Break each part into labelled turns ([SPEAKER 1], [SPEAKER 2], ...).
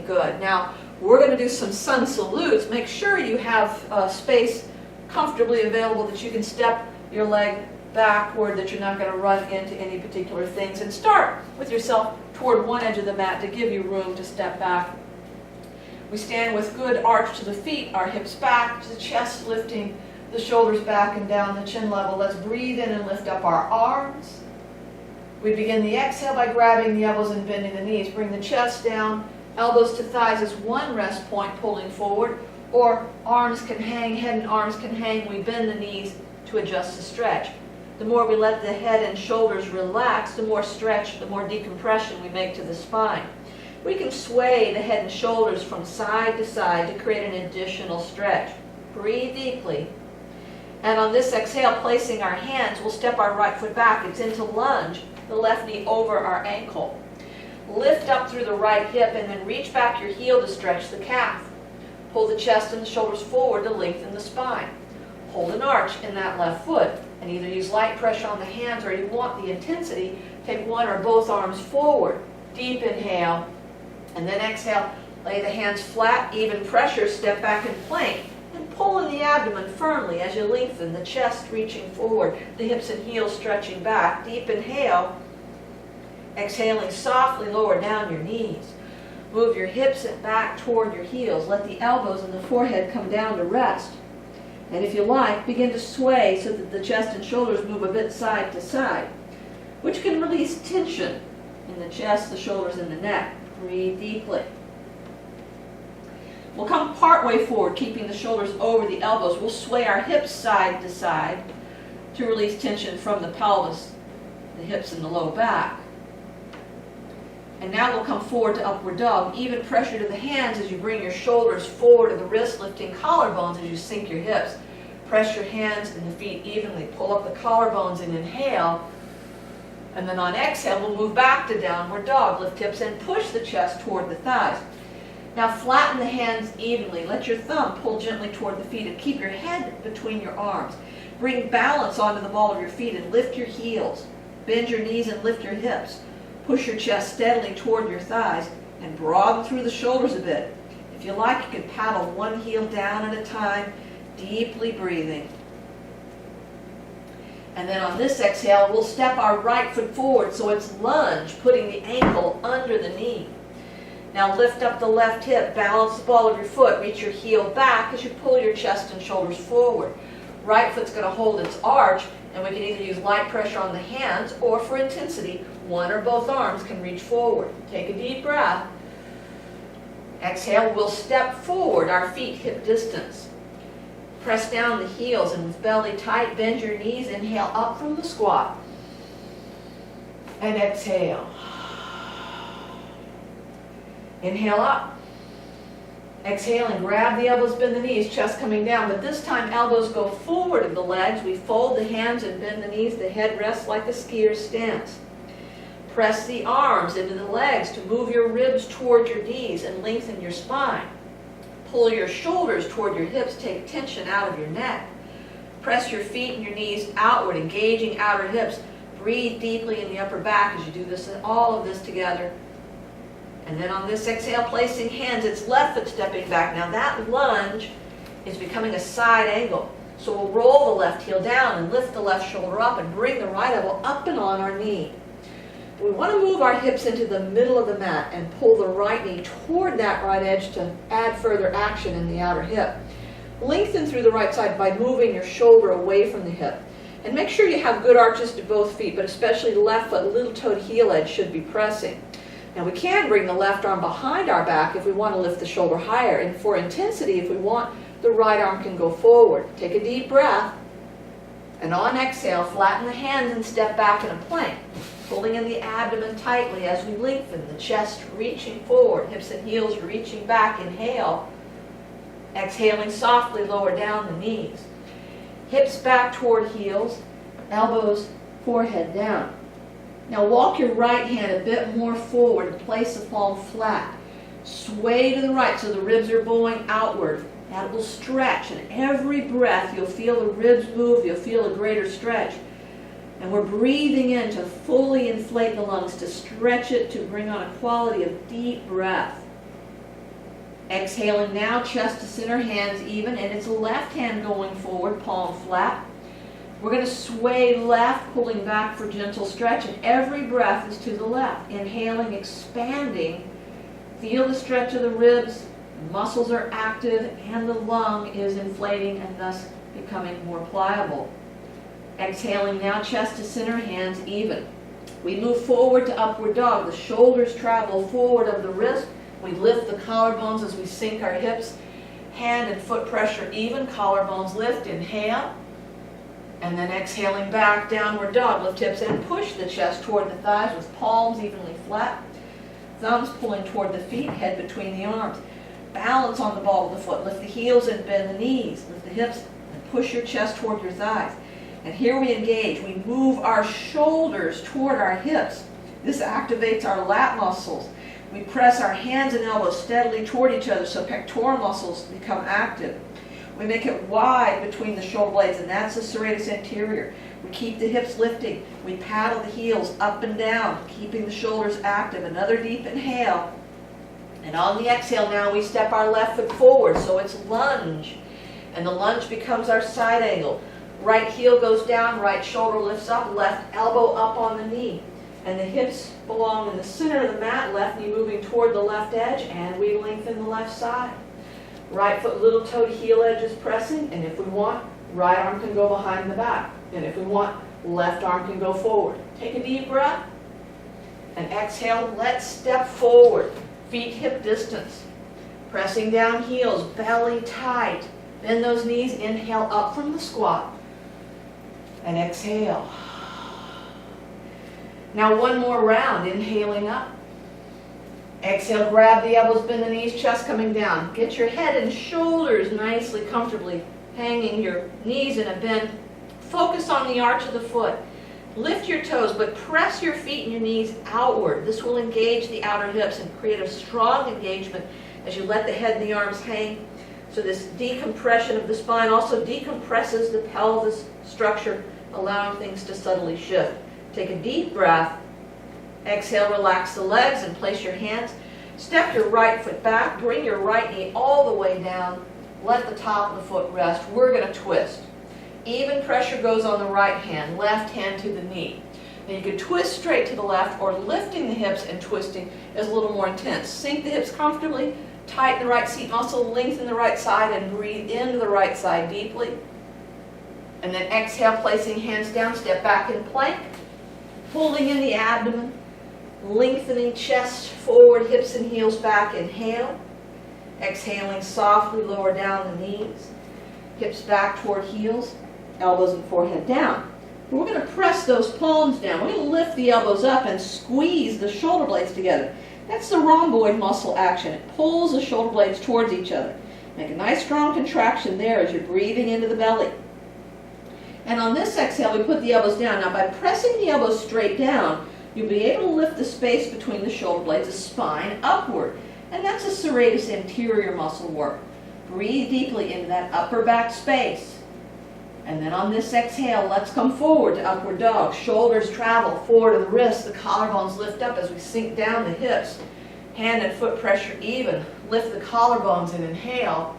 [SPEAKER 1] good. Now, we're going to do some sun salutes. Make sure you have space comfortably available that you can step your leg backward, that you're not going to run into any particular things. And start with yourself toward one edge of the mat to give you room to step back. We stand with good arch to the feet, our hips back, the chest lifting, the shoulders back and down, the chin level. Let's breathe in and lift up our arms. We begin the exhale by grabbing the elbows and bending the knees. Bring the chest down, elbows to thighs as one rest point, pulling forward, or arms can hang, head and arms can hang. We bend the knees to adjust the stretch. The more we let the head and shoulders relax, the more stretch, the more decompression we make to the spine. We can sway the head and shoulders from side to side to create an additional stretch. Breathe deeply. And on this exhale, placing our hands, we'll step our right foot back. It's into lunge, the left knee over our ankle. Lift up through the right hip and then reach back your heel to stretch the calf. Pull the chest and the shoulders forward to lengthen the spine. Hold an arch in that left foot and either use light pressure on the hands, or you want the intensity, take one or both arms forward. Deep inhale, and then exhale. Lay the hands flat, even pressure, step back in plank. And pull in the abdomen firmly as you lengthen, the chest reaching forward, the hips and heels stretching back. Deep inhale. Exhaling softly, lower down your knees. Move your hips back toward your heels. Let the elbows and the forehead come down to rest. And if you like, begin to sway so that the chest and shoulders move a bit side to side, which can release tension in the chest, the shoulders, and the neck. Breathe deeply. We'll come part way forward, keeping the shoulders over the elbows. We'll sway our hips side to side to release tension from the pelvis, the hips, and the low back. And now we'll come forward to upward dog. Even pressure to the hands as you bring your shoulders forward to the wrist, lifting collarbones as you sink your hips. Press your hands and the feet evenly. Pull up the collarbones and inhale. And then on exhale, we'll move back to downward dog. Lift hips and push the chest toward the thighs. Now flatten the hands evenly. Let your thumb pull gently toward the feet and keep your head between your arms. Bring balance onto the ball of your feet and lift your heels. Bend your knees and lift your hips. Push your chest steadily toward your thighs and broaden through the shoulders a bit. If you like, you can paddle one heel down at a time, deeply breathing. And then on this exhale, we'll step our right foot forward so it's lunge, putting the ankle under the knee. Now lift up the left hip, balance the ball of your foot, reach your heel back as you pull your chest and shoulders forward. Right foot's going to hold its arch, and we can either use light pressure on the hands, or for intensity, one or both arms can reach forward. Take a deep breath. Exhale, we'll step forward, our feet hip distance. Press down the heels and with belly tight, bend your knees. Inhale up from the squat. And exhale. Inhale up. Exhale and grab the elbows, bend the knees, chest coming down. But this time elbows go forward of the legs. We fold the hands and bend the knees. The head rests like a skier's stance. Press the arms into the legs to move your ribs toward your knees and lengthen your spine. Pull your shoulders toward your hips. Take tension out of your neck. Press your feet and your knees outward, engaging outer hips. Breathe deeply in the upper back as you do this, and all of this together. And then on this exhale, placing hands, it's left foot stepping back. Now that lunge is becoming a side angle. So we'll roll the left heel down and lift the left shoulder up and bring the right elbow up and on our knee. We want to move our hips into the middle of the mat and pull the right knee toward that right edge to add further action in the outer hip. Lengthen through the right side by moving your shoulder away from the hip. And make sure you have good arches to both feet, but especially the left foot, little-toed heel edge should be pressing. Now we can bring the left arm behind our back if we want to lift the shoulder higher. And for intensity, if we want, the right arm can go forward. Take a deep breath. And on exhale, flatten the hands and step back in a plank. Pulling in the abdomen tightly as we lengthen, the chest reaching forward, hips and heels reaching back. Inhale. Exhaling softly, lower down the knees. Hips back toward heels, elbows, forehead down. Now walk your right hand a bit more forward and place the palm flat. Sway to the right so the ribs are bowing outward. That will stretch, and every breath you'll feel the ribs move, you'll feel a greater stretch. And we're breathing in to fully inflate the lungs, to stretch it, to bring on a quality of deep breath. Exhaling now, chest to center, hands even, and it's left hand going forward, palm flat. We're going to sway left, pulling back for gentle stretch, and every breath is to the left. Inhaling, expanding. Feel the stretch of the ribs, muscles are active, and the lung is inflating and thus becoming more pliable. Exhaling now, chest to center, hands even. We move forward to upward dog. The shoulders travel forward of the wrist. We lift the collarbones as we sink our hips. Hand and foot pressure even, collarbones lift, inhale. And then exhaling back, downward dog. Lift hips and push the chest toward the thighs with palms evenly flat. Thumbs pulling toward the feet, head between the arms. Balance on the ball of the foot. Lift the heels and bend the knees. Lift the hips and push your chest toward your thighs. And here we engage. We move our shoulders toward our hips. This activates our lat muscles. We press our hands and elbows steadily toward each other so pectoral muscles become active. We make it wide between the shoulder blades, and that's the serratus anterior. We keep the hips lifting. We paddle the heels up and down, keeping the shoulders active. Another deep inhale. And on the exhale now, we step our left foot forward, so it's lunge. And the lunge becomes our side angle. Right heel goes down, right shoulder lifts up, left elbow up on the knee. And the hips belong in the center of the mat, left knee moving toward the left edge, and we lengthen the left side. Right foot, little toe to heel edges pressing, and if we want, right arm can go behind the back. And if we want, left arm can go forward. Take a deep breath, and exhale, let's step forward. Feet hip distance. Pressing down heels, belly tight. Bend those knees, inhale up from the squat. And exhale. Now one more round, inhaling up. Exhale, grab the elbows, bend the knees, chest coming down. Get your head and shoulders nicely, comfortably hanging, your knees in a bend. Focus on the arch of the foot. Lift your toes, but press your feet and your knees outward. This will engage the outer hips and create a strong engagement as you let the head and the arms hang. So this decompression of the spine also decompresses the pelvis structure, allowing things to subtly shift. Take a deep breath. Exhale, relax the legs and place your hands. Step your right foot back. Bring your right knee all the way down. Let the top of the foot rest. We're going to twist. Even pressure goes on the right hand, left hand to the knee. Now you can twist straight to the left, or lifting the hips and twisting is a little more intense. Sink the hips comfortably, tighten the right seat muscle, lengthen the right side, and breathe into the right side deeply. And then exhale, placing hands down, step back in plank, pulling in the abdomen, lengthening chest forward, hips and heels back, inhale. Exhaling, softly lower down the knees, hips back toward heels, elbows and forehead down. We're going to press those palms down. We're going to lift the elbows up and squeeze the shoulder blades together. That's the rhomboid muscle action. It pulls the shoulder blades towards each other. Make a nice strong contraction there as you're breathing into the belly. And on this exhale, we put the elbows down. Now by pressing the elbows straight down, you'll be able to lift the space between the shoulder blades, the spine, upward. And that's a serratus anterior muscle work. Breathe deeply into that upper back space. And then on this exhale, let's come forward to upward dog. Shoulders travel forward to the wrists. The collarbones lift up as we sink down the hips. Hand and foot pressure even. Lift the collarbones and inhale.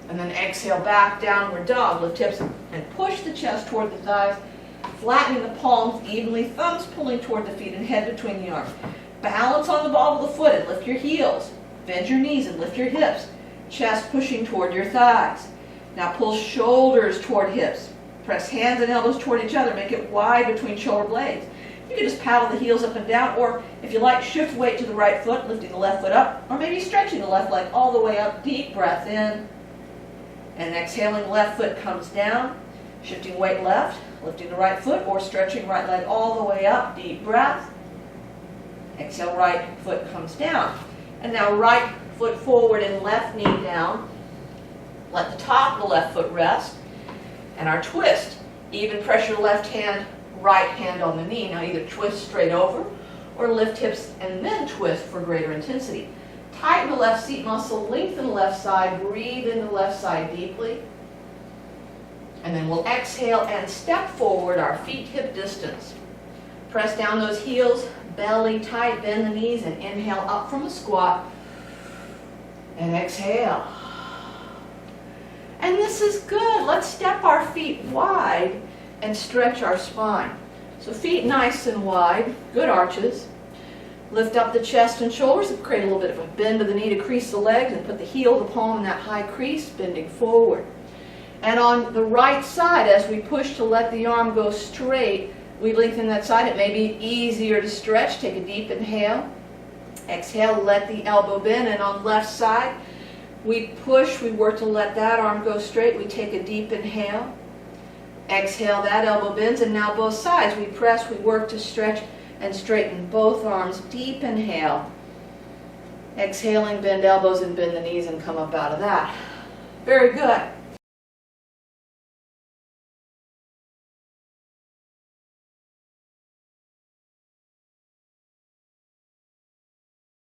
[SPEAKER 1] And then exhale back, downward dog. Lift hips and push the chest toward the thighs. Flattening the palms evenly. Thumbs pulling toward the feet and head between the arms. Balance on the ball of the foot and lift your heels. Bend your knees and lift your hips. Chest pushing toward your thighs. Now pull shoulders toward hips. Press hands and elbows toward each other. Make it wide between shoulder blades. You can just paddle the heels up and down, or if you like, shift weight to the right foot, lifting the left foot up, or maybe stretching the left leg all the way up. Deep breath in. And exhaling, left foot comes down. Shifting weight left, lifting the right foot, or stretching right leg all the way up. Deep breath. Exhale, right foot comes down. And now right foot forward and left knee down. Let the top of the left foot rest. And our twist, even pressure left hand, right hand on the knee. Now either twist straight over or lift hips and then twist for greater intensity. Tighten the left seat muscle, lengthen the left side, breathe in the left side deeply. And then we'll exhale and step forward, our feet hip distance. Press down those heels, belly tight, bend the knees, and inhale up from a squat. And exhale. And this is good. Let's step our feet wide and stretch our spine. So feet nice and wide, good arches. Lift up the chest and shoulders and create a little bit of a bend to the knee to crease the legs and put the heel of the palm in that high crease, bending forward. And on the right side, as we push to let the arm go straight, we lengthen that side. It may be easier to stretch. Take a deep inhale. Exhale, let the elbow bend. And on the left side, we push, we work to let that arm go straight. We take a deep inhale. Exhale, that elbow bends. And now both sides, we press, we work to stretch and straighten both arms. Deep inhale. Exhaling, bend elbows and bend the knees and come up out of that. Very good.